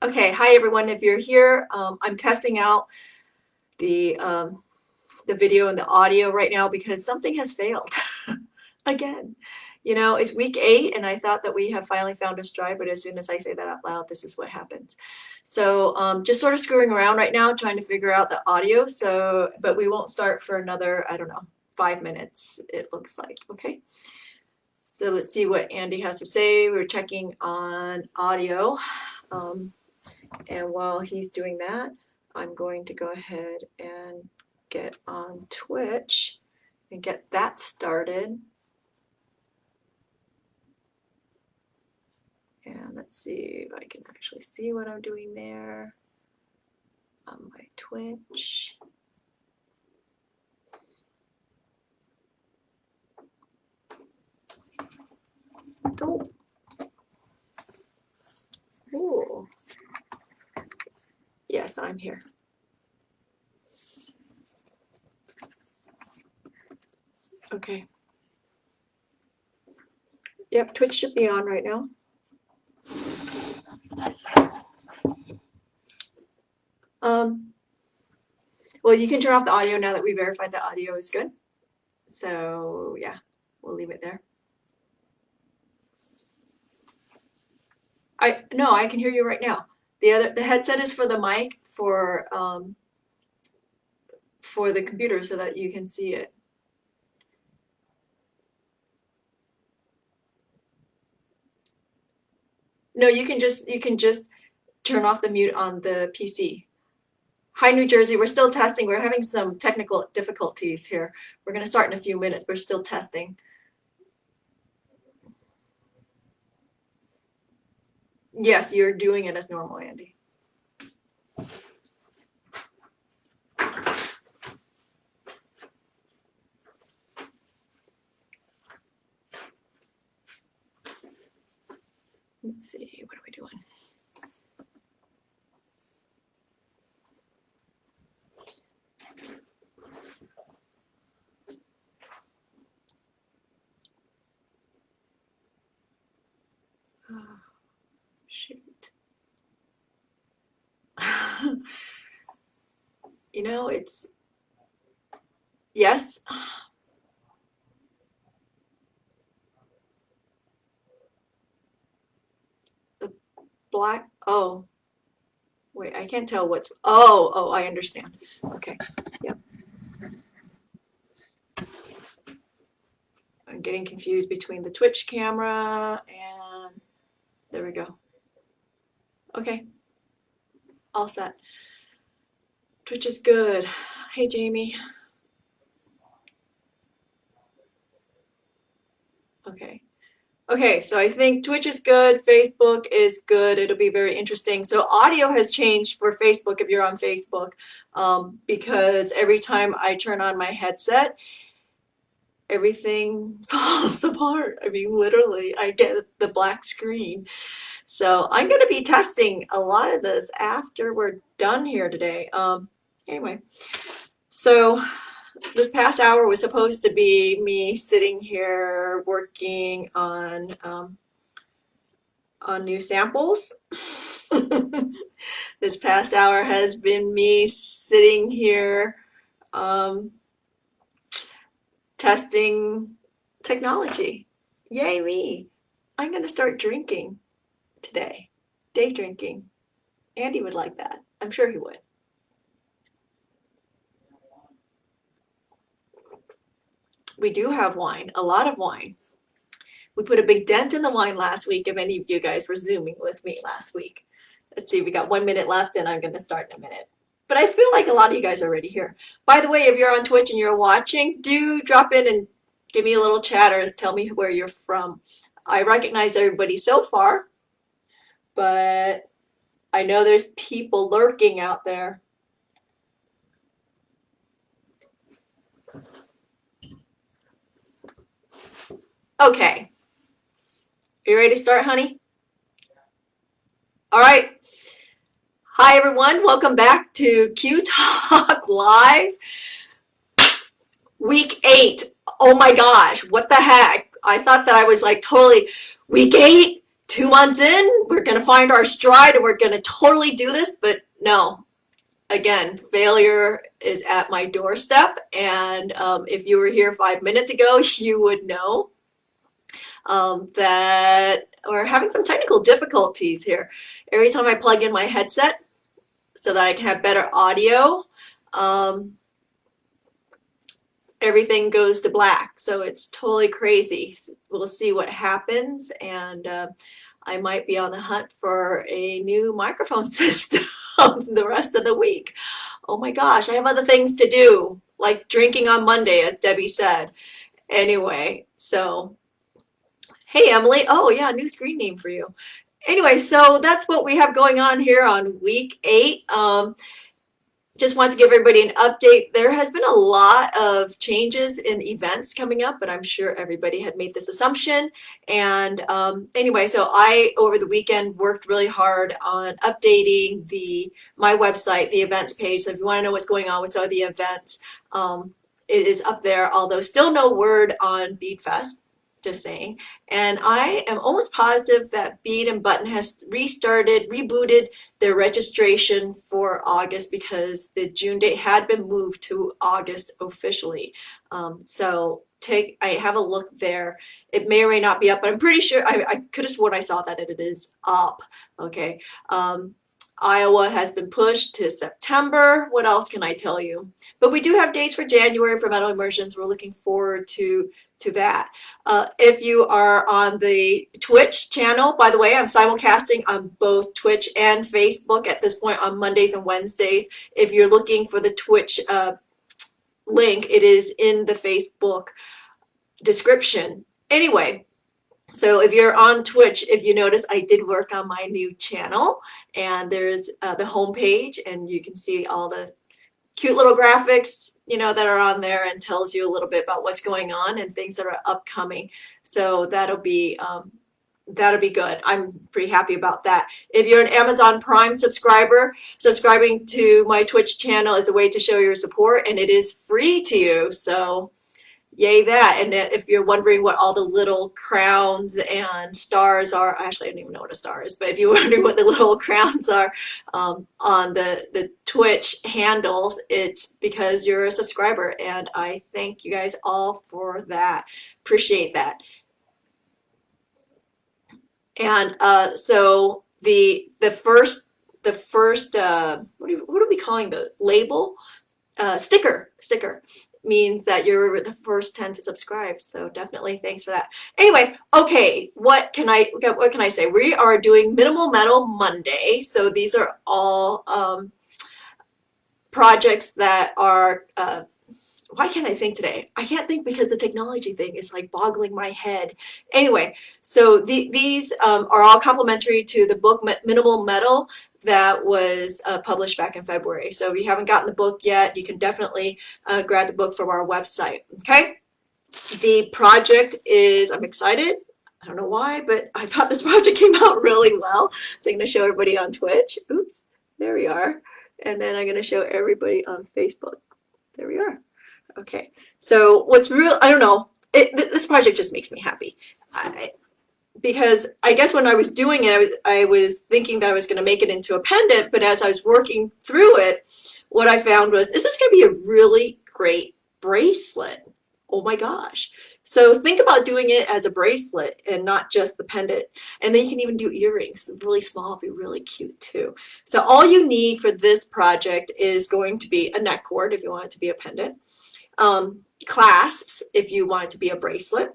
Okay, hi everyone. If you're here, I'm testing out the video and the audio right now because something has failed again. You know, it's week 8, and I thought that we have finally found a stride, but as soon as I say that out loud, this is what happens. So just sort of screwing around right now, trying to figure out the audio. So, but we won't start for another, I don't know, 5 minutes, it looks like. Okay. So let's see what Andy has to say. We're checking on audio. And while he's doing that, I'm going to go ahead and get on Twitch and get that started. And let's see if I can actually see what I'm doing there on my Twitch. Don't. Ooh. Yes, I'm here. Okay. Yep, Twitch should be on right now. Well, you can turn off the audio now that we verified the audio is good. So yeah, we'll leave it there. No, I can hear you right now. The headset is for the mic for the computer so that you can see it. No, you can just turn off the mute on the PC. Hi, New Jersey. We're still testing. We're having some technical difficulties here. We're going to start in a few minutes. We're still testing. Yes, you're doing it as normal, Andy. Let's see, what are we doing? Oh, shoot. You know, it's, yes. The black, oh, wait, I can't tell what's, oh, I understand. Okay, yep. I'm getting confused between the Twitch camera and there we go. Okay, all set. Twitch is good. Hey, Jamie. Okay. Okay, so I think Twitch is good. Facebook is good. It'll be very interesting. So audio has changed for Facebook if you're on Facebook, because every time I turn on my headset, everything falls apart. I mean, literally, I get the black screen. So I'm going to be testing a lot of this after we're done here today. Anyway, so this past hour was supposed to be me sitting here working on new samples. This past hour has been me sitting here testing technology. Yay me. I'm going to start drinking today. Day drinking. Andy would like that. I'm sure he would. We do have wine, a lot of wine. We put a big dent in the wine last week, if any of you guys were Zooming with me last week. Let's see, we got 1 minute left and I'm going to start in a minute. But I feel like a lot of you guys are already here. By the way, if you're on Twitch and you're watching, do drop in and give me a little chat or tell me where you're from. I recognize everybody so far, but I know there's people lurking out there. Okay. You ready to start, honey? All right. Hi, everyone. Welcome back to Q Talk Live. Week 8. Oh my gosh, what the heck? I thought that I was like totally week 8, 2 months in, we're going to find our stride and we're going to totally do this. But no, again, failure is at my doorstep. And if you were here 5 minutes ago, you would know that we're having some technical difficulties here. Every time I plug in my headset so that I can have better audio, everything goes to black. So it's totally crazy. We'll see what happens. And I might be on the hunt for a new microphone system the rest of the week. Oh my gosh, I have other things to do, like drinking on Monday, as Debbie said. Anyway, so hey, Emily. Oh yeah, new screen name for you. Anyway, so that's what we have going on here on week 8. Just want to give everybody an update. There has been a lot of changes in events coming up, but I'm sure everybody had made this assumption. And anyway, so I, over the weekend, worked really hard on updating my website, the events page. So if you want to know what's going on with some of the events, it is up there, although still no word on Bead Fest. Just saying. And I am almost positive that Bead and Button has rebooted their registration for August because the June date had been moved to August officially. So I have a look there. It may or may not be up, but I'm pretty sure I could have sworn I saw that it is up. Okay. Iowa has been pushed to September. What else can I tell you? But we do have dates for January for metal immersions. We're looking forward to that. If you are on the Twitch channel, by the way, I'm simulcasting on both Twitch and Facebook at this point on Mondays and Wednesdays. If you're looking for the Twitch link, it is in the Facebook description. Anyway, so if you're on Twitch, if you notice, I did work on my new channel, and there's the homepage, and you can see all the cute little graphics, that are on there, and tells you a little bit about what's going on and things that are upcoming. So that'll be good. I'm pretty happy about that. If you're an Amazon Prime subscriber, subscribing to my Twitch channel is a way to show your support, and it is free to you. So yay that. And if you're wondering what all the little crowns and stars are, actually I don't even know what a star is, but if you're wondering what the little crowns are on the Twitch handles, it's because you're a subscriber, and I thank you guys all for that. Appreciate that. And so the first what are we calling the label? Sticker means that you're the first 10 to subscribe. So definitely thanks for that. Anyway, okay, what can I say? We are doing Minimal Metal Monday. So these are all projects that are why can't I think today? I can't think because the technology thing is like boggling my head. Anyway, so these are all complementary to the book Minimal Metal that was published back in February. So if you haven't gotten the book yet, you can definitely grab the book from our website. Okay. The project is, I'm excited. I don't know why, but I thought this project came out really well. So I'm going to show everybody on Twitch. Oops, there we are. And then I'm going to show everybody on Facebook. There we are. Okay. So what's real, I don't know, this project just makes me happy. Because I guess when I was doing it, I was thinking that I was going to make it into a pendant, but as I was working through it, what I found was, is this going to be a really great bracelet? Oh my gosh. So think about doing it as a bracelet and not just the pendant. And then you can even do earrings, really small, be really cute too. So all you need for this project is going to be a neck cord if you want it to be a pendant, clasps if you want it to be a bracelet,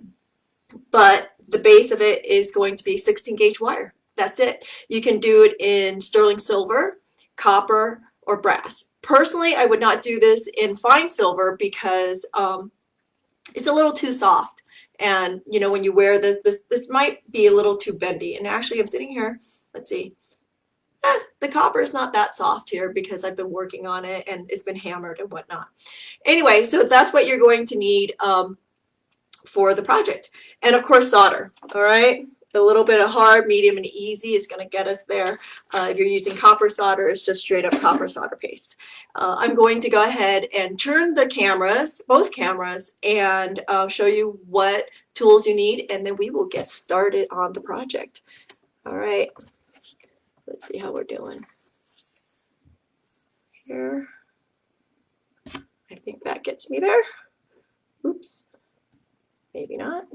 but the base of it is going to be 16 gauge wire. That's it. You can do it in sterling silver, copper, or brass. Personally, I would not do this in fine silver because it's a little too soft. And when you wear this might be a little too bendy. And actually I'm sitting here, let's see. The copper is not that soft here because I've been working on it and it's been hammered and whatnot. Anyway, so that's what you're going to need for the project. And of course, solder. All right. A little bit of hard, medium, and easy is going to get us there. If you're using copper solder, it's just straight up copper solder paste. I'm going to go ahead and turn the cameras, both cameras, and show you what tools you need, and then we will get started on the project. All right, let's see how we're doing here. I think that gets me there. Oops, maybe not.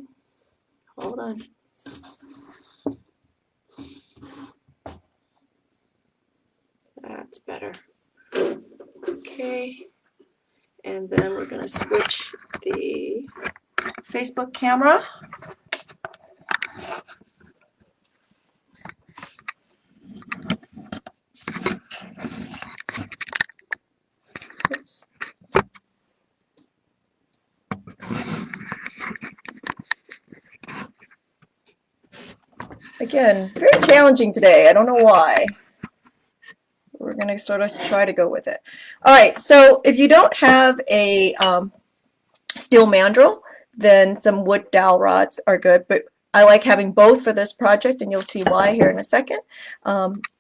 Hold on. That's better. Okay, and then we're going to switch the Facebook camera. Oops. Again, very challenging today. I don't know why. We're going to sort of try to go with it. All right, so if you don't have a steel mandrel, then some wood dowel rods are good, but I like having both for this project, and you'll see why here in a second.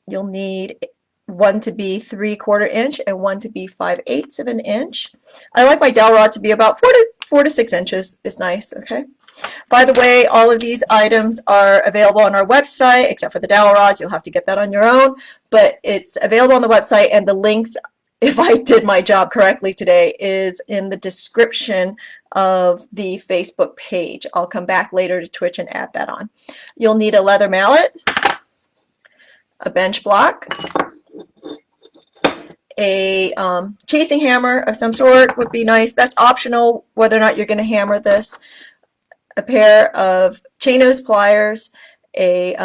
You'll need one to be 3/4 inch and one to be 5/8 of an inch. I like my dowel rod to be about 4 to 6 inches is nice, okay? By the way, all of these items are available on our website, except for the dowel rods. You'll have to get that on your own, but it's available on the website, and the links, if I did my job correctly today, is in the description of the Facebook page. I'll come back later to Twitch and add that on. You'll need a leather mallet, a bench block, a chasing hammer of some sort would be nice. That's optional whether or not you're going to hammer this. A pair of chain nose pliers, a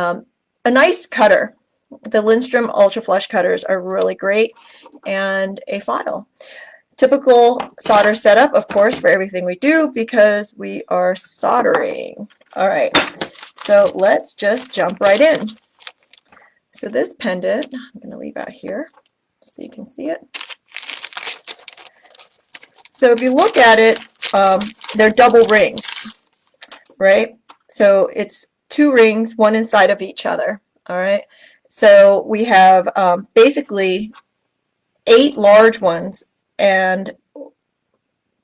nice cutter. The Lindstrom Ultra Flush cutters are really great, and a file. Typical solder setup, of course, for everything we do because we are soldering. All right, so let's just jump right in. So this pendant, I'm going to leave out here so you can see it. So if you look at it, they're double rings, right? So it's 2 rings, one inside of each other, all right? So we have basically 8 large ones, and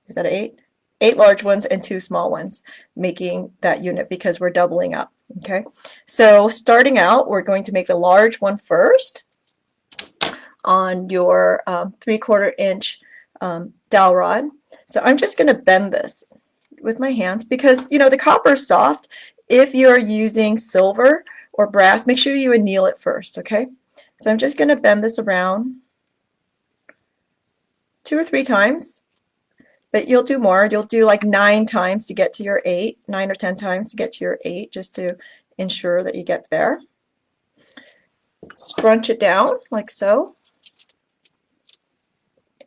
is that 8? 8 large ones and 2 small ones, making that unit because we're doubling up, okay? So starting out, we're going to make the large one first on your 3/4 inch dowel rod. So I'm just going to bend this with my hands because, you know, the copper is soft. If you're using silver or brass, make sure you anneal it first, okay? So I'm just going to bend this around 2 or 3 times, but you'll do more. You'll do like 9 times to get to your 8, 9 or 10 times to get to your 8, just to ensure that you get there. Scrunch it down like so,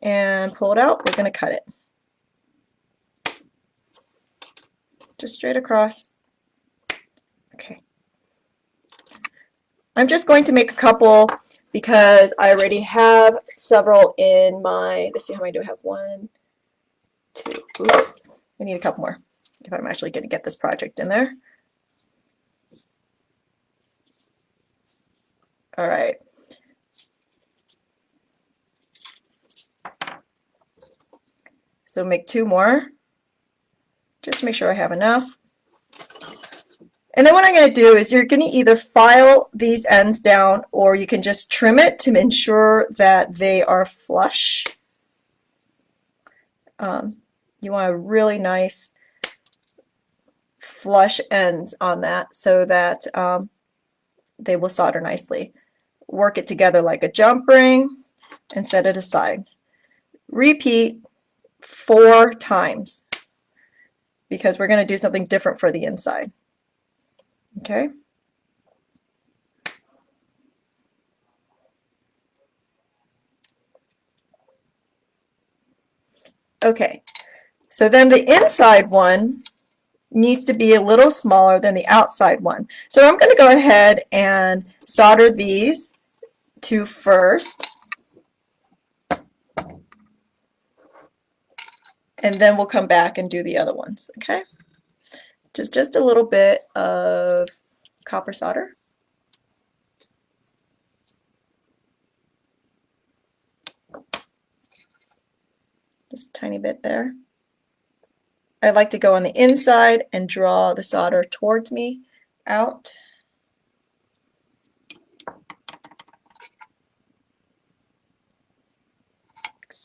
and pull it out. We're going to cut it. Just straight across. Okay. I'm just going to make a couple because I already have several in my, let's see, how many do I have? 1, 2, oops. I need a couple more if I'm actually going to get this project in there. All right. So make 2 more. Just make sure I have enough. And then what I'm going to do is you're going to either file these ends down or you can just trim it to ensure that they are flush. You want a really nice flush ends on that so that they will solder nicely. Work it together like a jump ring and set it aside. Repeat 4 times because we're going to do something different for the inside. Okay. Okay. So then the inside one needs to be a little smaller than the outside one. So I'm going to go ahead and solder these 2 first. And then we'll come back and do the other ones, okay? Just a little bit of copper solder. Just a tiny bit there. I like to go on the inside and draw the solder towards me out.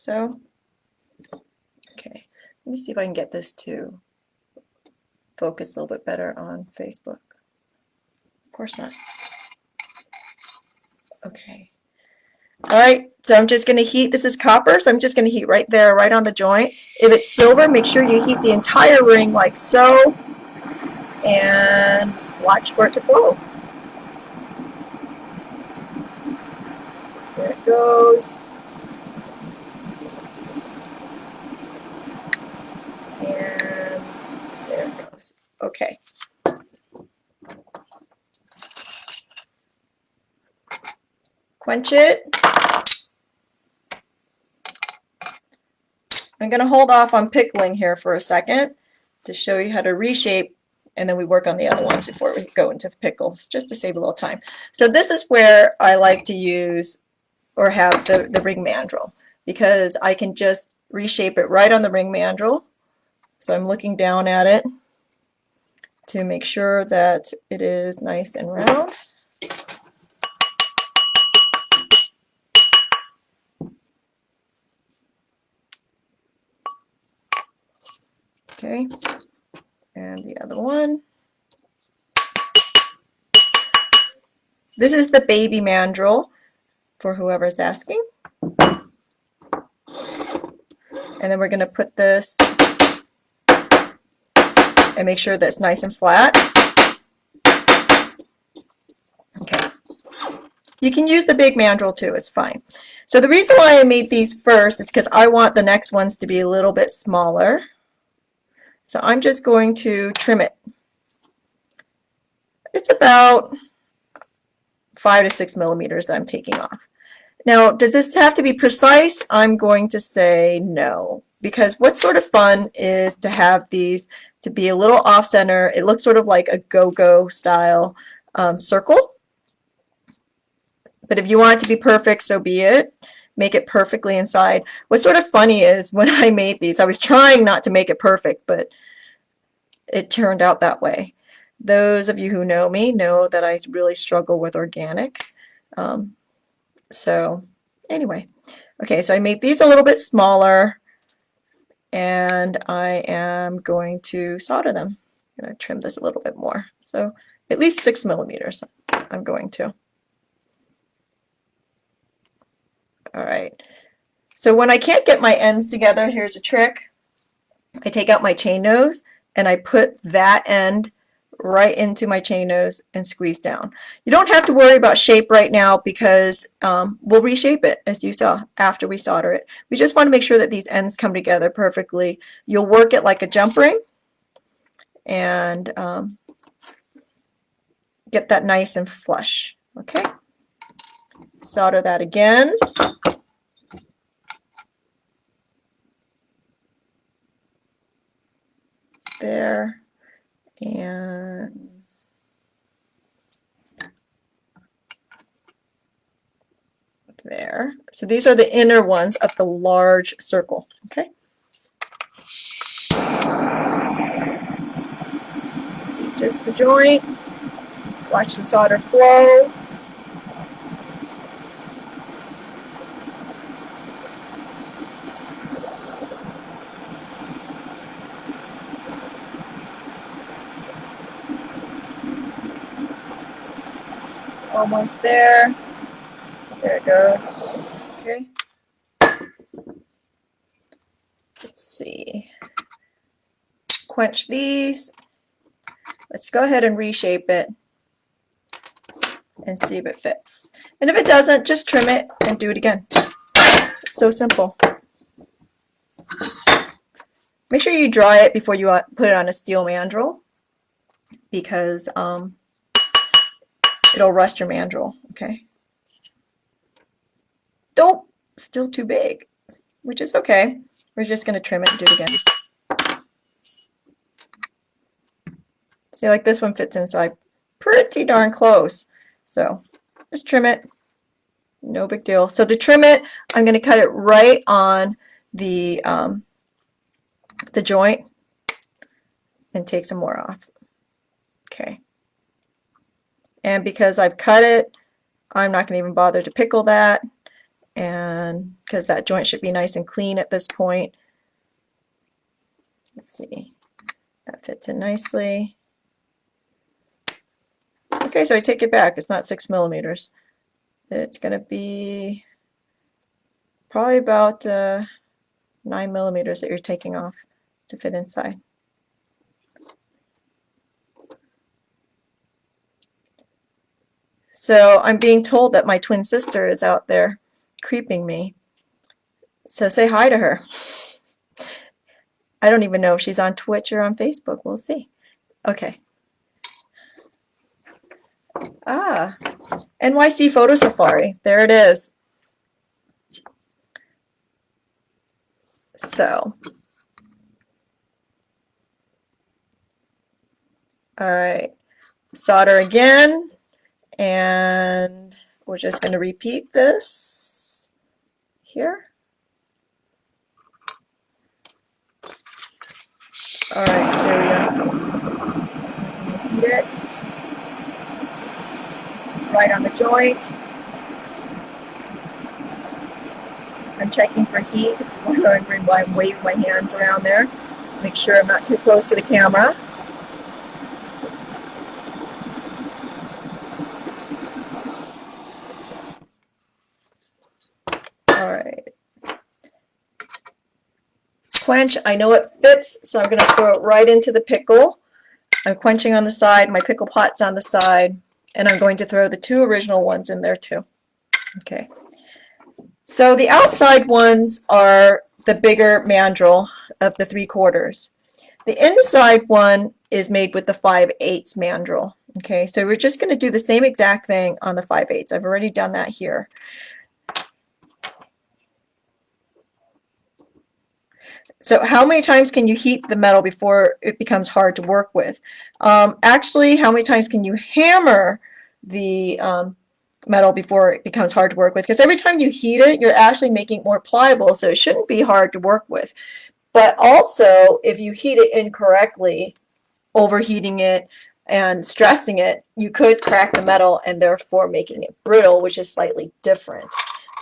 so. Okay, let me see if I can get this to focus a little bit better on Facebook. Of course not. Okay. All right, so I'm just going to heat, this is copper, so I'm just going to heat right there, right on the joint. If it's silver, make sure you heat the entire ring like so, and watch for it to flow. There it goes. And there it goes. Okay. Quench it. I'm going to hold off on pickling here for a second to show you how to reshape, and then we work on the other ones before we go into the pickle, just to save a little time. So this is where I like to use or have the ring mandrel, because I can just reshape it right on the ring mandrel. So I'm looking down at it to make sure that it is nice and round. Okay, and the other one. This is the baby mandrel for whoever's asking. And then we're going to put this and make sure that it's nice and flat. Okay. You can use the big mandrel too, it's fine. So the reason why I made these first is because I want the next ones to be a little bit smaller. So I'm just going to trim it. It's about 5 to 6 millimeters that I'm taking off. Now, does this have to be precise? I'm going to say no, because what's sort of fun is to have these to be a little off center. It looks sort of like a go-go style circle. But if you want it to be perfect, so be it. Make it perfectly inside. What's sort of funny is when I made these, I was trying not to make it perfect, but it turned out that way. Those of you who know me know that I really struggle with organic. So anyway, okay, so I made these a little bit smaller, and I am going to solder them. I'm going to trim this a little bit more. So at least 6 millimeters I'm going to. All right, so when I can't get my ends together, here's a trick. I take out my chain nose and I put that end right into my chain nose and squeeze down. You don't have to worry about shape right now, because we'll reshape it, as you saw, after we solder it. We just want to make sure that these ends come together perfectly. You'll work it like a jump ring and get that nice and flush. Okay, solder that again. There. And there. So these are the inner ones of the large circle. Okay. Just the joint. Watch the solder flow. Almost there. There it goes. Okay. Let's see. Quench these. Let's go ahead and reshape it and see if it fits. And if it doesn't, just trim it and do it again. It's so simple. Make sure you dry it before you put it on a steel mandrel, because it'll rust your mandrel. Okay. Nope, still too big, which is okay. We're just going to trim it and do it again. See, like this one fits inside pretty darn close. So just trim it. No big deal. So to trim it, I'm going to cut it right on the joint and take some more off. Okay. And because I've cut it, I'm not going to even bother to pickle that. and because that joint should be nice and clean at this point. Let's see, that fits in nicely. Okay, so I take it back. It's not 6 millimeters. It's going to be probably about 9 millimeters that you're taking off to fit inside. So I'm being told that my twin sister is out there creeping me. So say hi to her. I don't even know if she's on Twitch or on Facebook. We'll see. Okay. Ah, NYC Photo Safari. There it is. So, all right. Solder again. And we're just going to repeat this here. All right, there we go. Heat it right on the joint. I'm checking for heat. If you're wondering why I'm waving my hands around there, make sure I'm not too close to the camera. All right. Quench, I know it fits, so I'm going to throw it right into the pickle. I'm quenching on the side, my pickle pot's on the side, and I'm going to throw the 2 original ones in there too. Okay. So the outside ones are the bigger mandrel of the 3/4. The inside one is made with the 5/8 mandrel. Okay, so we're just going to do the same exact thing on the 5/8. I've already done that here. So how many times can you heat the metal before it becomes hard to work with? Actually, how many times can you hammer the metal before it becomes hard to work with? Because every time you heat it, you're actually making it more pliable, so it shouldn't be hard to work with. But also, if you heat it incorrectly, overheating it and stressing it, you could crack the metal and therefore making it brittle, which is slightly different.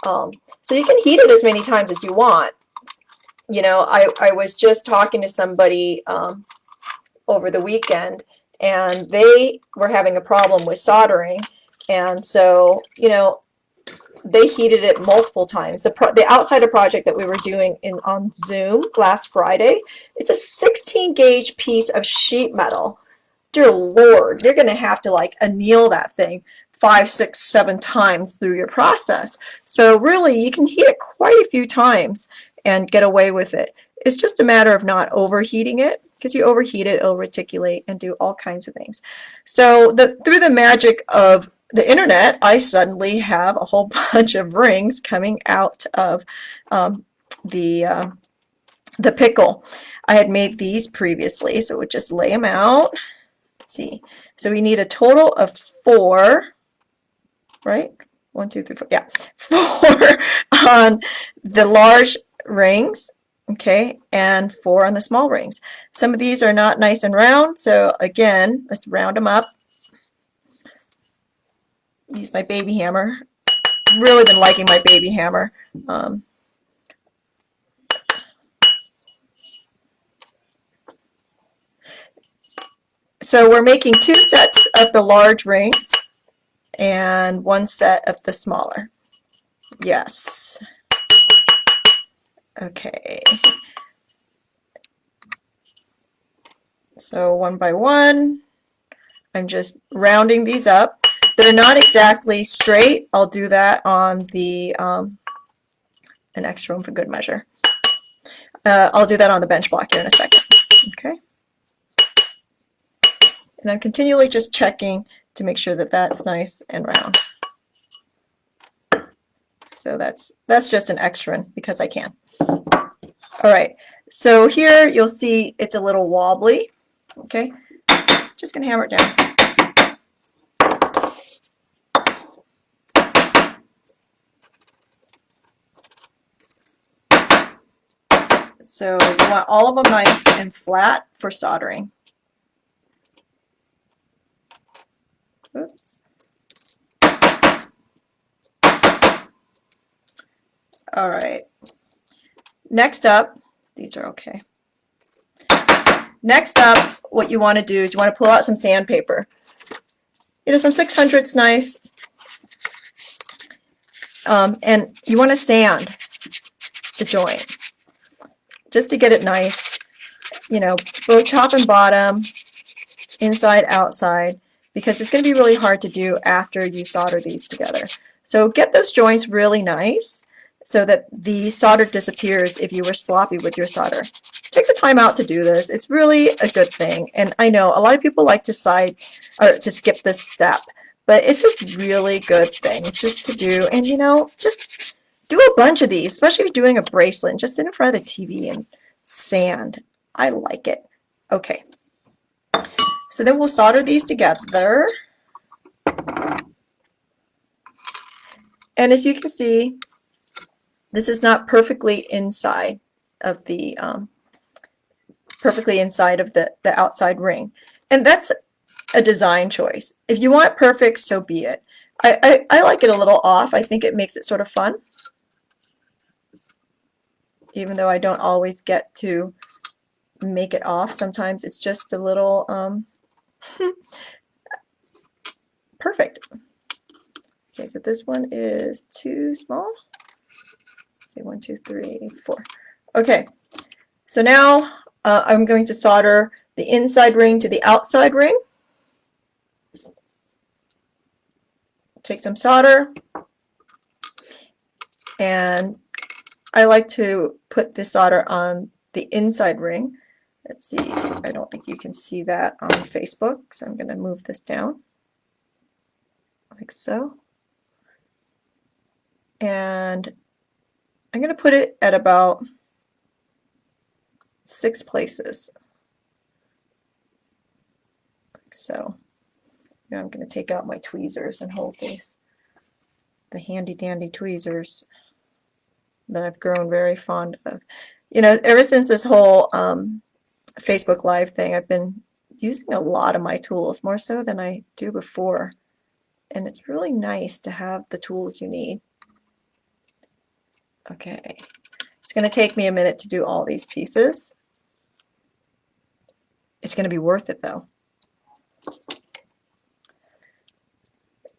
So you can heat it as many times as you want. You know, I was just talking to somebody over the weekend, and they were having a problem with soldering, and so, you know, they heated it multiple times. The outsider project that we were doing on Zoom last Friday, it's a 16 gauge piece of sheet metal. Dear Lord, you're going to have to like anneal that thing 5, 6, 7 times through your process. So really, you can heat it quite a few times and get away with it. It's just a matter of not overheating it, because you overheat it, it'll reticulate and do all kinds of things. So through the magic of the internet, I suddenly have a whole bunch of rings coming out of the pickle. I had made these previously, so we'll just lay them out. Let's see. So we need a total of 4, right? 1, 2, 3, 4. Yeah, 4 on the large rings, okay, and 4 on the small rings. Some of these are not nice and round, so again, let's round them up. Use my baby hammer. Really been liking my baby hammer. So we're making 2 sets of the large rings and 1 set of the smaller. Yes. Okay. So 1 by 1, I'm just rounding these up. They're not exactly straight. I'll do that on the an extra one for good measure. I'll do that on the bench block here in a second. Okay. And I'm continually just checking to make sure that that's nice and round. So that's just an extra because I can. All right. So here you'll see it's a little wobbly. Okay. Just gonna hammer it down. So you want all of them nice and flat for soldering. Oops. All right. Next up, these are okay. Next up, what you want to do is you want to pull out some sandpaper. You know, some 600's nice. And you want to sand the joint just to get it nice, you know, both top and bottom, inside, outside, because it's going to be really hard to do after you solder these together. So get those joints really nice so that the solder disappears if you were sloppy with your solder. Take the time out to do this. It's really a good thing. And I know a lot of people like to skip this step, but it's a really good thing just to do. And you know, just do a bunch of these, especially if you're doing a bracelet. Just sit in front of the TV and sand. I like it. Okay. So then we'll solder these together. And as you can see, this is not perfectly inside of the outside ring. And that's a design choice. If you want perfect, so be it. I like it a little off. I think it makes it sort of fun. Even though I don't always get to make it off. Sometimes it's just a little perfect. Okay, so this one is too small. Let's see, 1, 2, 3, 4. Okay, so now I'm going to solder the inside ring to the outside ring. Take some solder, and I like to put the solder on the inside ring. Let's see, I don't think you can see that on Facebook, so I'm going to move this down like so. And I'm going to put it at about 6 places. Like so. Now I'm going to take out my tweezers and hold these. The handy dandy tweezers that I've grown very fond of. You know, ever since this whole Facebook Live thing, I've been using a lot of my tools, more so than I do before. And it's really nice to have the tools you need. Okay, it's going to take me a minute to do all these pieces. It's going to be worth it though.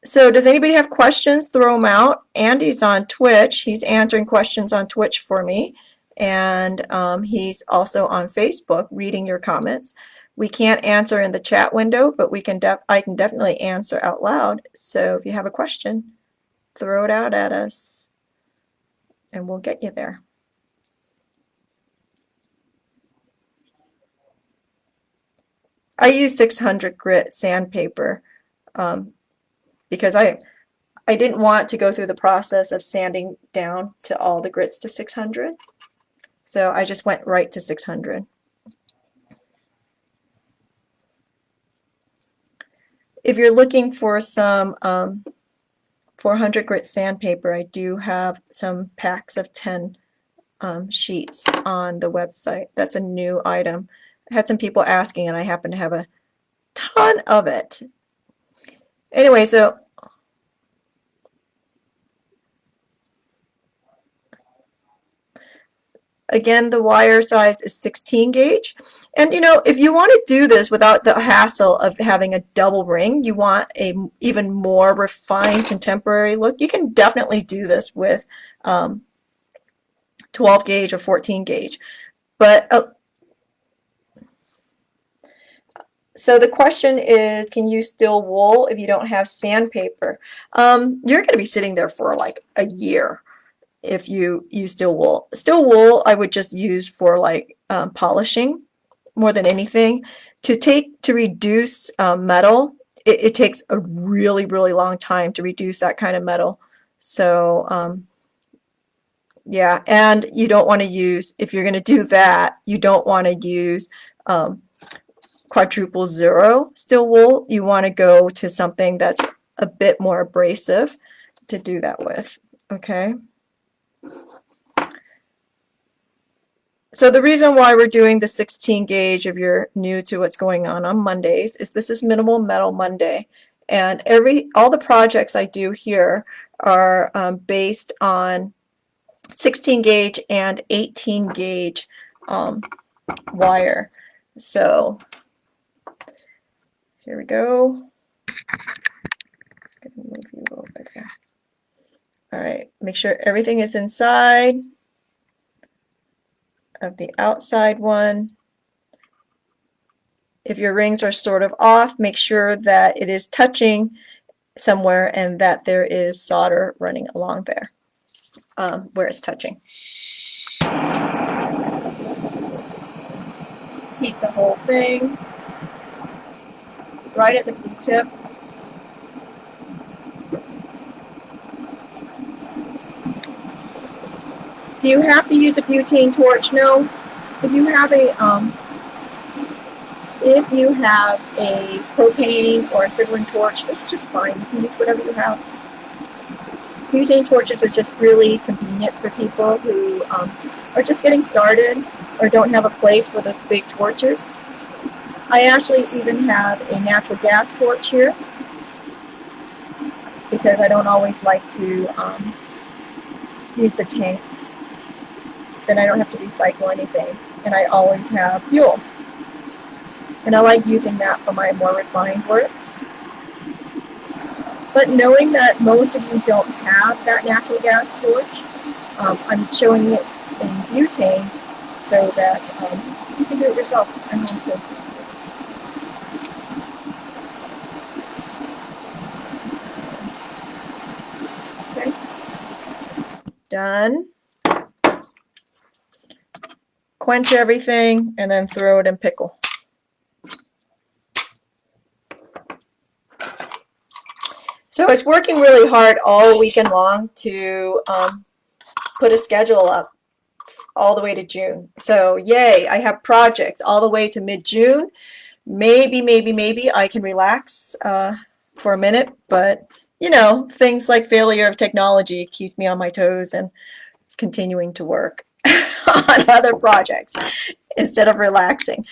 So does anybody have questions? Throw them out. Andy's on Twitch. He's answering questions on Twitch for me. And he's also on Facebook reading your comments. We can't answer in the chat window, but I can definitely answer out loud. So if you have a question, throw it out at us and we'll get you there. I use 600 grit sandpaper because I didn't want to go through the process of sanding down to all the grits to 600. So I just went right to 600. If you're looking for some 400 grit sandpaper, I do have some packs of 10 sheets on the website. That's a new item. I had some people asking and I happen to have a ton of it. Anyway, so again, the wire size is 16 gauge. And you know, if you want to do this without the hassle of having a double ring, you want a even more refined contemporary look, you can definitely do this with 12 gauge or 14 gauge. But so the question is, can you still wool if you don't have sandpaper? You're going to be sitting there for like a year if you use steel wool. Steel wool I would just use for like polishing more than anything. To reduce metal, it takes a really long time to reduce that kind of metal. So yeah, and you don't want to use, if you're going to do that, you don't want to use quadruple zero steel wool. You want to go to something that's a bit more abrasive to do that with. Okay. So the reason why we're doing the 16 gauge, if you're new to what's going on Mondays, is this is Minimal Metal Monday, and all the projects I do here are based on 16 gauge and 18 gauge wire. So here we go. Move you over there. All right, make sure everything is inside of the outside one. If your rings are sort of off, make sure that it is touching somewhere and that there is solder running along there where it's touching. Heat the whole thing right at the blue tip. Do you have to use a butane torch? No. If you have a propane or a sibling torch, it's just fine. You can use whatever you have. Butane torches are just really convenient for people who are just getting started or don't have a place for those big torches. I actually even have a natural gas torch here because I don't always like to use the tanks. Then I don't have to recycle anything, and I always have fuel. And I like using that for my more refined work. But knowing that most of you don't have that natural gas torch, I'm showing it in butane so that you can do it yourself at home too. Okay. Done. Quench everything and then throw it in pickle. So it's working really hard all weekend long to put a schedule up all the way to June. So yay, I have projects all the way to mid-June. Maybe I can relax for a minute, but you know, things like failure of technology keeps me on my toes and continuing to work on other projects instead of relaxing.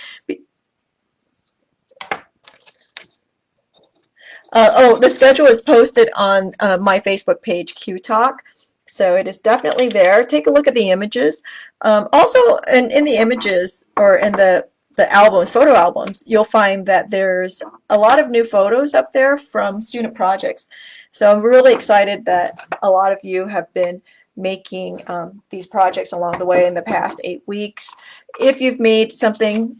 The schedule is posted on my Facebook page, Q Talk, so it is definitely there. Take a look at the images. Also, in the images or in the albums, photo albums, you'll find that there's a lot of new photos up there from student projects. So I'm really excited that a lot of you have been making these projects along the way in the past 8 weeks. If you've made something,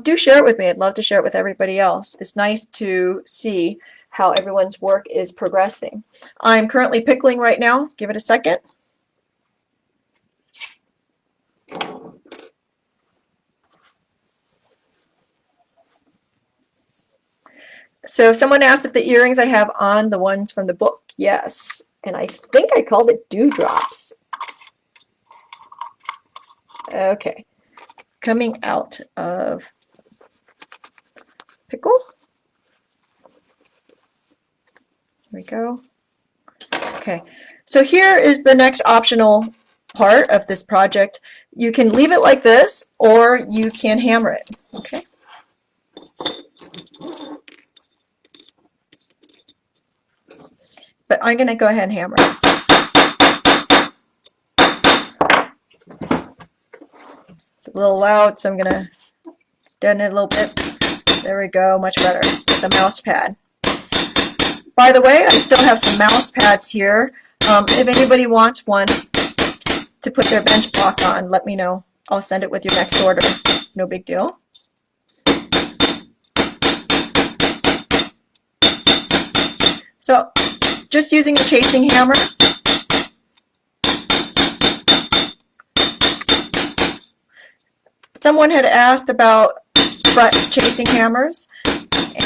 do share it with me. I'd love to share it with everybody else. It's nice to see how everyone's work is progressing. I'm currently pickling right now. Give it a second. So someone asked if the earrings I have on, the ones from the book. Yes. And I think I called it dewdrops. Okay. Coming out of pickle. Here we go. Okay, so here is the next optional part of this project. You can leave it like this, or you can hammer it. Okay. But I'm going to go ahead and hammer it. It's a little loud, so I'm going to deaden it a little bit. There we go, much better with the mouse pad. By the way, I still have some mouse pads here. If anybody wants one to put their bench block on, let me know. I'll send it with your next order. No big deal. So just using a chasing hammer. Someone had asked about frets chasing hammers,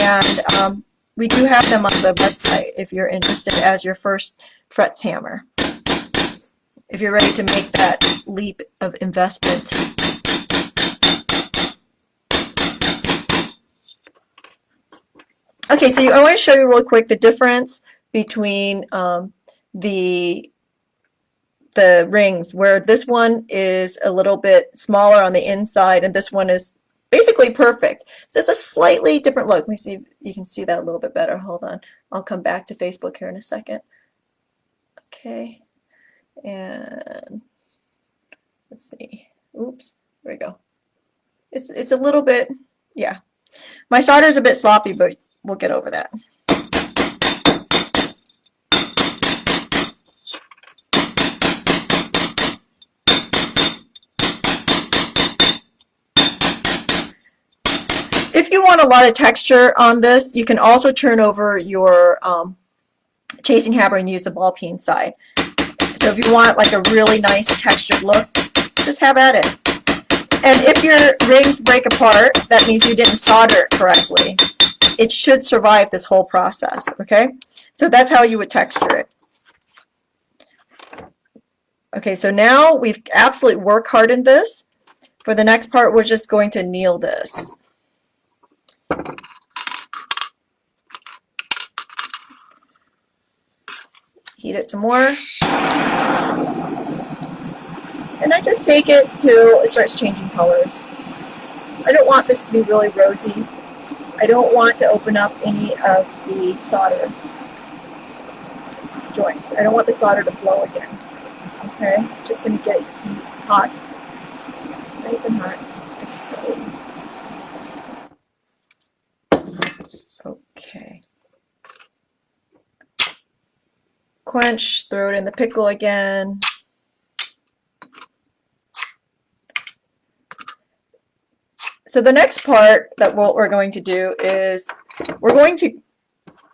and we do have them on the website if you're interested as your first frets hammer. If you're ready to make that leap of investment. Okay, so I want to show you real quick the difference between the rings, where this one is a little bit smaller on the inside and this one is basically perfect. So it's a slightly different look. Let me see if you can see that a little bit better. Hold on. I'll come back to Facebook here in a second. Okay. And Let's see. Oops, there we go. It's a little bit, yeah. My solder's a bit sloppy, but we'll get over that. If you want a lot of texture on this, you can also turn over your chasing hammer and use the ball peen side. So if you want like a really nice textured look, just have at it. And if your rings break apart, that means you didn't solder it correctly. It should survive this whole process, okay? So that's how you would texture it. Okay, so now we've absolutely work hardened this. For the next part, we're just going to anneal this. Heat it some more. And I just take it till it starts changing colors. I don't want this to be really rosy. I don't want to open up any of the solder joints. I don't want the solder to flow again. Okay, just going to get hot, nice and hot. Okay. Quench, throw it in the pickle again. So the next part that what we're going to do is we're going to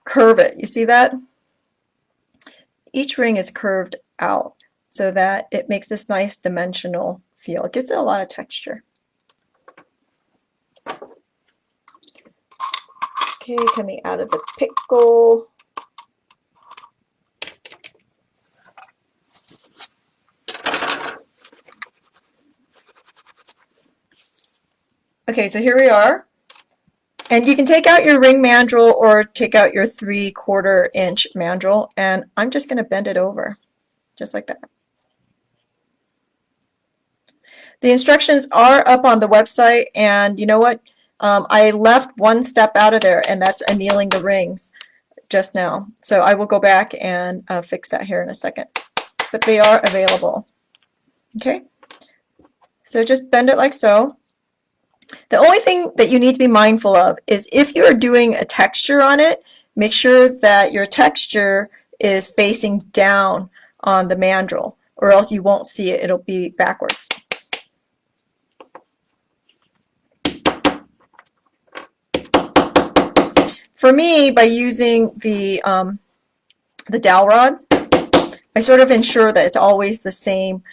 curve it. You see that? Each ring is curved out so that it makes this nice dimensional feel. It gives it a lot of texture. Okay, coming out of the pickle. Okay, so here we are. And you can take out your ring mandrel or take out your 3/4 inch mandrel, and I'm just going to bend it over, just like that. The instructions are up on the website, and you know what? I left one step out of there, and that's annealing the rings just now. So I will go back and fix that here in a second. But they are available. Okay? So just bend it like so. The only thing that you need to be mindful of is if you're doing a texture on it, make sure that your texture is facing down on the mandrel, or else you won't see it. It'll be backwards. For me, by using the dowel rod, I sort of ensure that it's always the same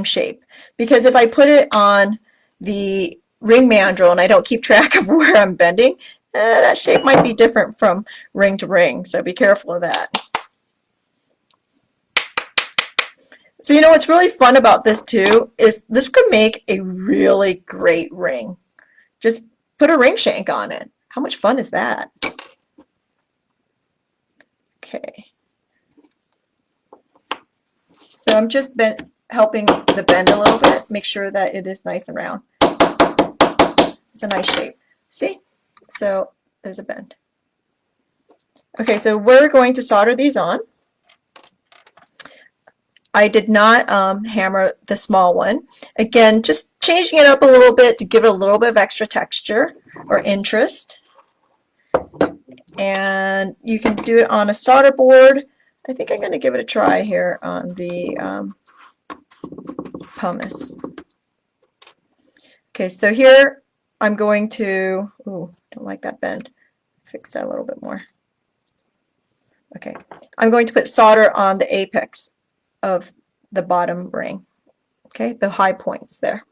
shape. Because if I put it on the ring mandrel and I don't keep track of where I'm bending, that shape might be different from ring to ring, so be careful of that. So you know what's really fun about this too is this could make a really great ring. Just put a ring shank on it. How much fun is that? Okay. So I'm just helping the bend a little bit, make sure that it is nice and round. It's a nice shape. See? So there's a bend. Okay, so we're going to solder these on. I did not hammer the small one. Again, just changing it up a little bit to give it a little bit of extra texture or interest. And you can do it on a solder board. I think I'm going to give it a try here on the pumice. Okay, so here I'm going to, ooh, don't like that bend. Fix that a little bit more. Okay, I'm going to put solder on the apex of the bottom ring. Okay, the high points there.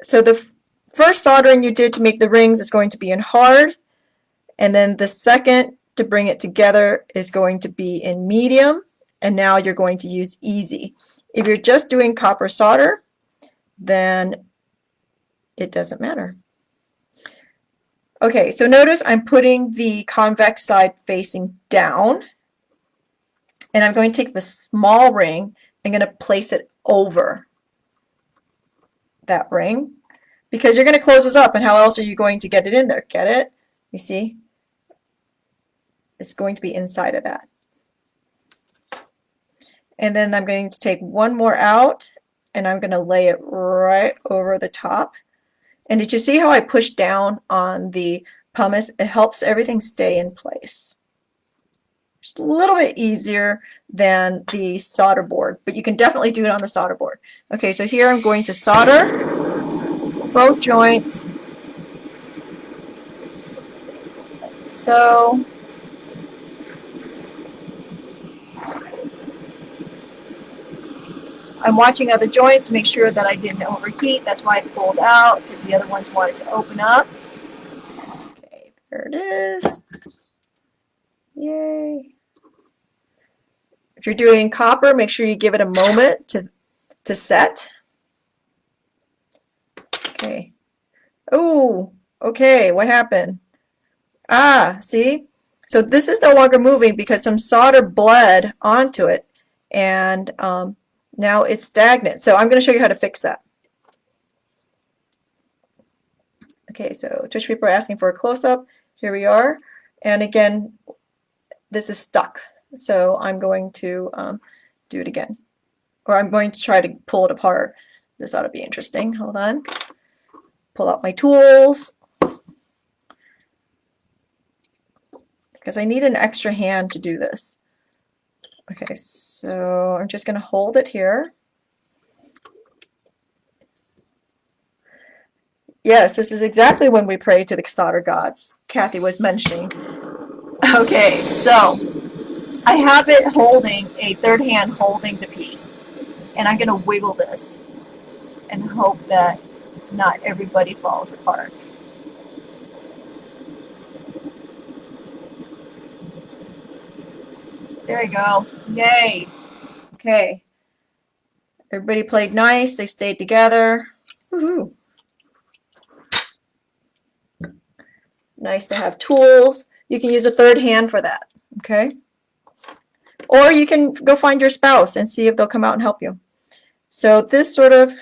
So the first soldering you did to make the rings is going to be in hard, and then the second to bring it together is going to be in medium, and now you're going to use easy. If you're just doing copper solder, then it doesn't matter. Okay, so notice I'm putting the convex side facing down, and I'm going to take the small ring, I'm going to place it over that ring, because you're going to close this up, and how else are you going to get it in there? Get it? You see? It's going to be inside of that. And then I'm going to take one more out and I'm going to lay it right over the top. And did you see how I pushed down on the pumice? It helps everything stay in place. Just a little bit easier than the solder board, but you can definitely do it on the solder board. Okay, so here I'm going to solder both joints. So I'm watching other joints to make sure that I didn't overheat. That's why I pulled out, because the other ones wanted to open up. Okay, there it is. Yay. If you're doing copper, make sure you give it a moment to set. Okay. Oh, okay, what happened? Ah, see? So this is no longer moving because some solder bled onto it, and now it's stagnant. So I'm going to show you how to fix that. Okay, so Twitch people are asking for a close-up. Here we are. And again, this is stuck. So I'm going to do it again. Or I'm going to try to pull it apart. This ought to be interesting. Hold on. Pull out my tools. Because I need an extra hand to do this. Okay, so I'm just going to hold it here. Yes, this is exactly when we pray to the solder gods, Kathy was mentioning. Okay, so I have it holding, a third hand holding the piece. And I'm going to wiggle this and hope that not everybody falls apart. There you go. Yay. Okay. Everybody played nice. They stayed together. Woohoo. Nice to have tools. You can use a third hand for that. Okay. Or you can go find your spouse and see if they'll come out and help you. So this sort of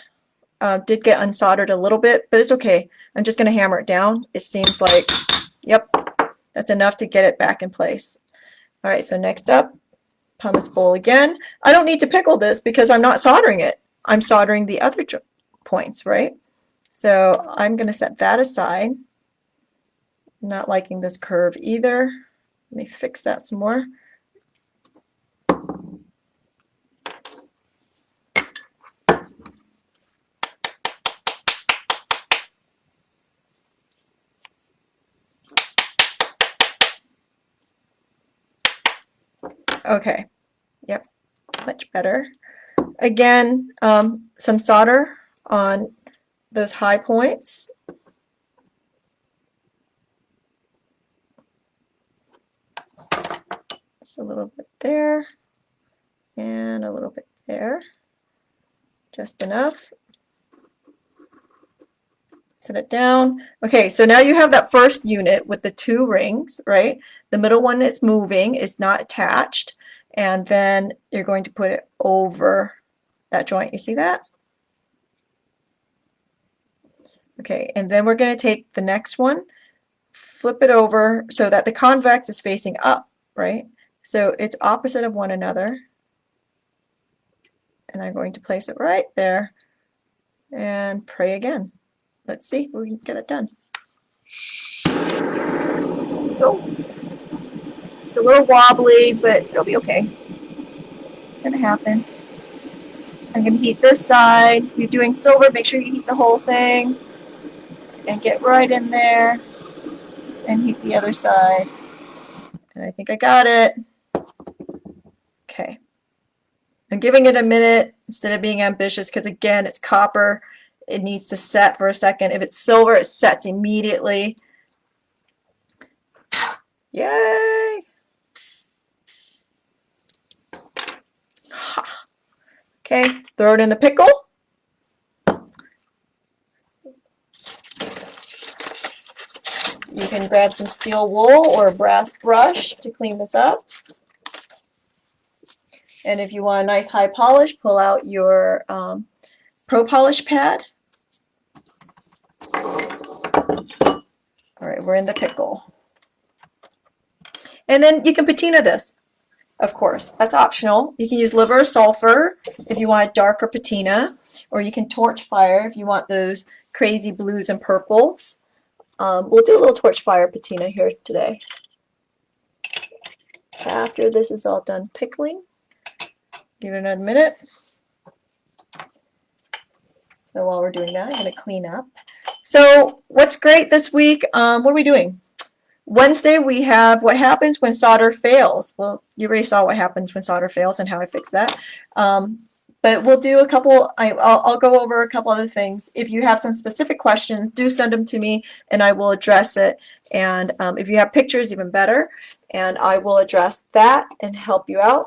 did get unsoldered a little bit, but it's okay. I'm just going to hammer it down. It seems like, yep, that's enough to get it back in place. All right, so next up, pumice bowl again. I don't need to pickle this because I'm not soldering it. I'm soldering the other points, right? So I'm going to set that aside. Not liking this curve either. Let me fix that some more. Okay, yep, much better. Again, some solder on those high points. Just a little bit there and a little bit there. Just enough. Set it down. Okay, so now you have that first unit with the two rings, right? The middle one is moving, it's not attached, and then you're going to put it over that joint. You see that? Okay, and then we're going to take the next one, flip it over so that the convex is facing up, right? So it's opposite of one another. And I'm going to place it right there and pray again. Let's see if we can get it done. Oh, it's a little wobbly, but it'll be okay. It's going to happen. I'm going to heat this side. If you're doing silver, make sure you heat the whole thing. And get right in there. And heat the other side. And I think I got it. Okay. I'm giving it a minute instead of being ambitious because, again, it's copper. It needs to set for a second. If it's silver, it sets immediately. Yay! Ha. Okay, throw it in the pickle. You can grab some steel wool or a brass brush to clean this up. And if you want a nice high polish, pull out your Pro Polish pad. All right, we're in the pickle. And then you can patina this. of course. That's optional. You can use liver or sulfur if you want a darker patina, or you can torch fire if you want those crazy blues and purples. We'll do a little torch fire patina here today. After this is all done pickling, give it another minute. So while we're doing that, I'm going to clean up. So what's great this week, what are we doing? Wednesday we have what happens when solder fails. Well, you already saw what happens when solder fails and how I fix that. But we'll do a couple, I'll go over a couple other things. If you have some specific questions, do send them to me and I will address it. And if you have pictures, even better. And I will address that and help you out.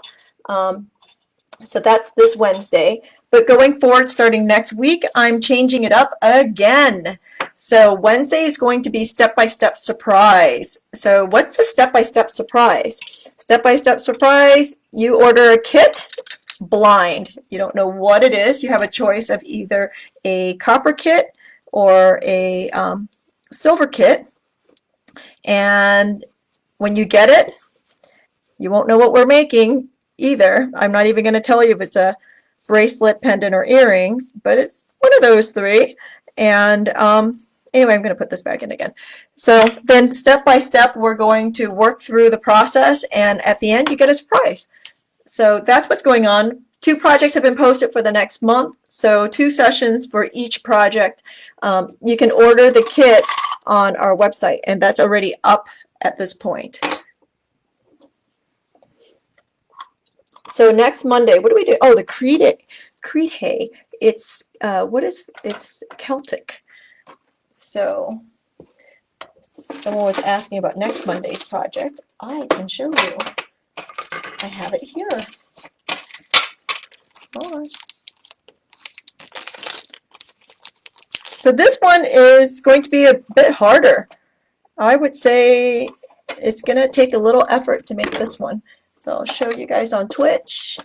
So that's this Wednesday. But going forward, starting next week, I'm changing it up again. So Wednesday is going to be step-by-step surprise. So what's the step-by-step surprise? Step-by-step surprise, you order a kit blind. You don't know what it is. You have a choice of either a copper kit or a silver kit. And when you get it, you won't know what we're making either. I'm not even going to tell you if it's a bracelet, pendant, or earrings, but it's one of those three. And anyway, I'm going to put this back in again. So then step by step, we're going to work through the process, and at the end, you get a surprise. So that's what's going on. 2 projects have been posted for the next month, so 2 sessions for each project. You can order the kit on our website, and that's already up at this point. So next Monday, what do we do? Oh, the Crete. It's it's Celtic. So someone was asking about next Monday's project. I can show you. I have it here. Hold on. So this one is going to be a bit harder. I would say it's going to take a little effort to make this one. So I'll show you guys on Twitch.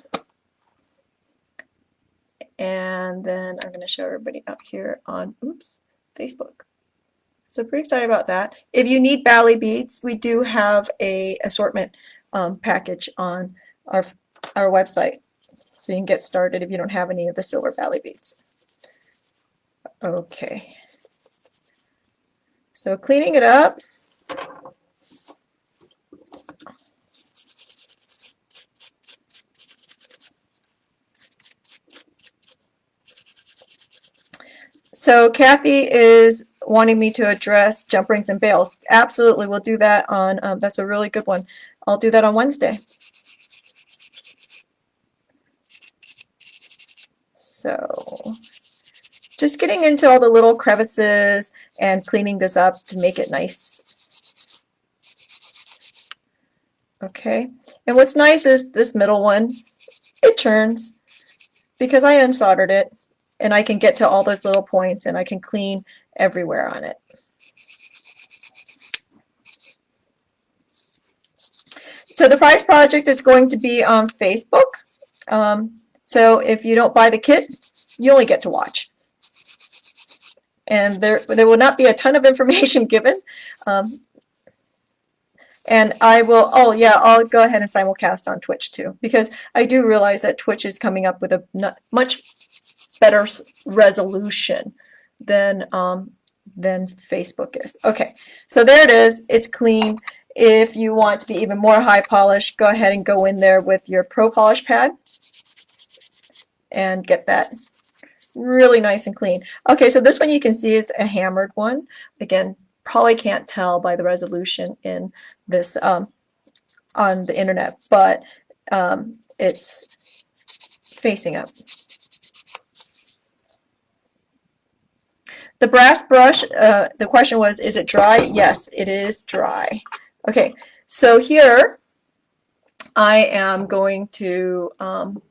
And then I'm going to show everybody out here on, Facebook. So pretty excited about that. If you need Bali Beads, we do have a assortment package on our website. So you can get started if you don't have any of the silver Bali Beads. Okay. So cleaning it up. So Kathy is wanting me to address jump rings and bails. Absolutely, we'll do that on, that's a really good one. I'll do that on Wednesday. So just getting into all the little crevices and cleaning this up to make it nice. Okay, and what's nice is this middle one, it turns because I unsoldered it. And I can get to all those little points and I can clean everywhere on it. So the prize project is going to be on Facebook. So if you don't buy the kit, you only get to watch. And there will not be a ton of information given. And I will, oh yeah, I'll go ahead and simulcast on Twitch too, because I do realize that Twitch is coming up with a much better resolution than Facebook is. Okay, so there it is. It's clean. If you want to be even more high polish, go ahead and go in there with your Pro Polish pad and get that really nice and clean. Okay, so this one you can see is a hammered one. Again, probably can't tell by the resolution in this on the internet, but it's facing up. The brass brush, the question was, is it dry? Yes, it is dry. Okay, so here I am going to, I'm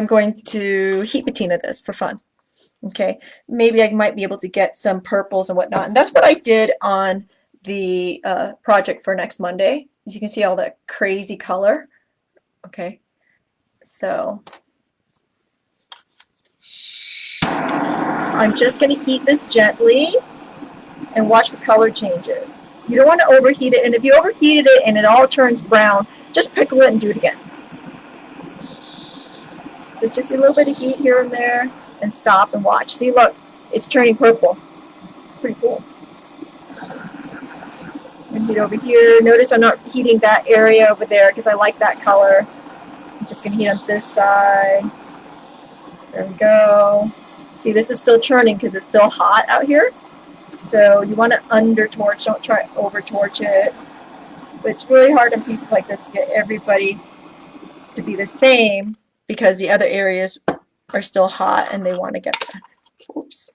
going to heat patina this for fun. Okay, maybe I might be able to get some purples and whatnot. And that's what I did on the project for next Monday. As you can see all that crazy color. Okay, so I'm just going to heat this gently and watch the color changes. You don't want to overheat it, and if you overheated it and it all turns brown, just pickle it and do it again. So just a little bit of heat here and there, and stop and watch. See, look, it's turning purple. Pretty cool. And heat over here. Notice I'm not heating that area over there because I like that color. I'm just going to heat on this side. There we go. See, this is still churning because it's still hot out here. So you want to under torch, don't try over torch it. But it's really hard in pieces like this to get everybody to be the same because the other areas are still hot and they want to get there. Oops.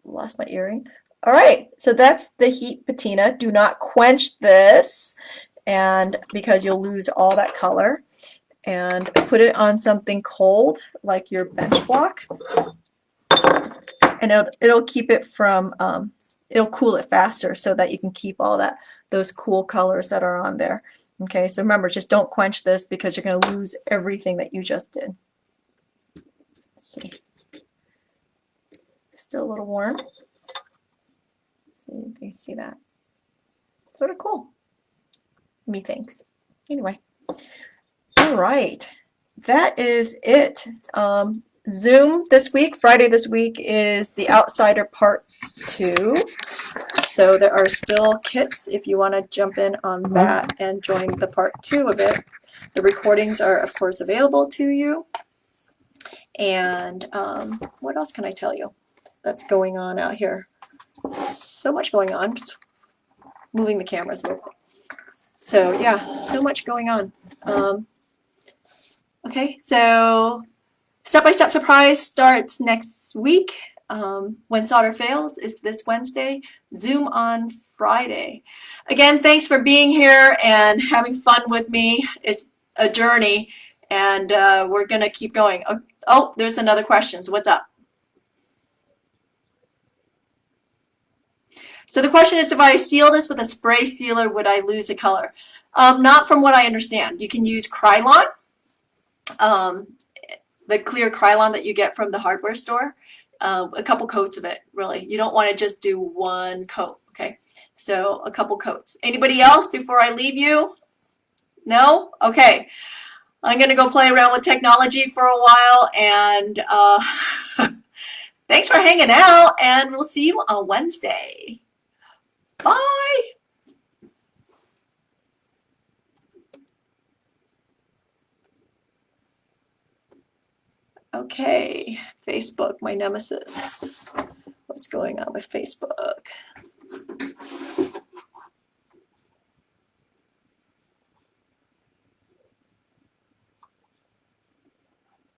Lost my earring. All right, so that's the heat patina. Do not quench this, and because you'll lose all that color. And put it on something cold, like your bench block, and it'll keep it from it'll cool it faster so that you can keep all those cool colors that are on there. Okay, so remember, just don't quench this because you're going to lose everything that you just did. Let's see. Still a little warm. Let's see if you can see that. Sort of cool. Methinks. Anyway. All right. That is it. Zoom this week, Friday this week, is The Outsider Part 2. So there are still kits if you want to jump in on that and join the Part 2 of it. The recordings are, of course, available to you. And what else can I tell you that's going on out here? So much going on. Just moving the cameras a little bit. So yeah, so much going on. Okay, so Step-by-Step Surprise starts next week. When Solder Fails is this Wednesday. Zoom on Friday. Again, thanks for being here and having fun with me. It's a journey, and we're going to keep going. Oh, there's another question. So what's up? So the question is, if I seal this with a spray sealer, would I lose the color? Not from what I understand. You can use Krylon, the clear Krylon that you get from the hardware store. A couple coats of it, really. You don't want to just do one coat, okay? So a couple coats. Anybody else before I leave you? No? Okay. I'm going to go play around with technology for a while, and thanks for hanging out, and we'll see you on Wednesday. Bye. Okay, Facebook, my nemesis. What's going on with Facebook?